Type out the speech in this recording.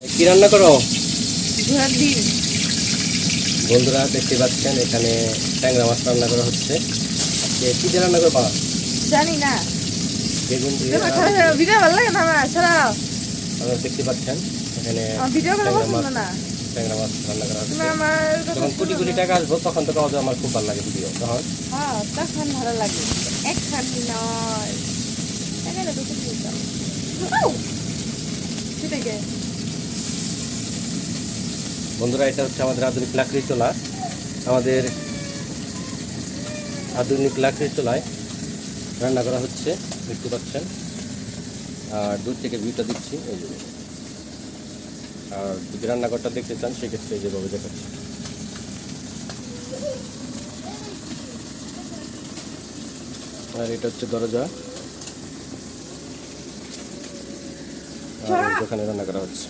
কি রান্না করো? ঘোড়ার ডিম। বন্ধুরা দেখতে পাচ্ছেন এখানে ট্যাংরা মাছ রান্না করা হচ্ছে। আজকে কি দিয়ে রান্না করবা? জানি না। বেগুন দিয়ে ভিডিও ভালো লাগে না আমার, ছাড়াও। আপনারা দেখতে পাচ্ছেন এখানে ভিডিও গুলো ট্যাংরা পছন্দ মাছ না। ট্যাংরা মাছ রান্না করা তুমি হচ্ছে। আমার কথা যখন কোটি শোনো কোটি না। টাকা আসবো তখন তো কাজ আমার খুব ভালো লাগে ভিডিও তখন। হ্যাঁ, তখন ভালো লাগে। একখানি নয়। এখানে তো কিছু দিতাম। সেটাকে বন্ধুরা এটা হচ্ছে আমাদের আধুনিক লাকড়ি চুলা। আমাদের আধুনিক লাকড়ি চুলায় রান্না করা হচ্ছে, দেখতে পাচ্ছেন। আর দূর থেকে ভিউটা দিচ্ছি এই যে। আর যদি রান্নাঘরটা দেখতে চান সেক্ষেত্রে যেভাবে দেখাচ্ছি। আর এটা হচ্ছে দরজা, আর দোকানে রান্না করা হচ্ছে।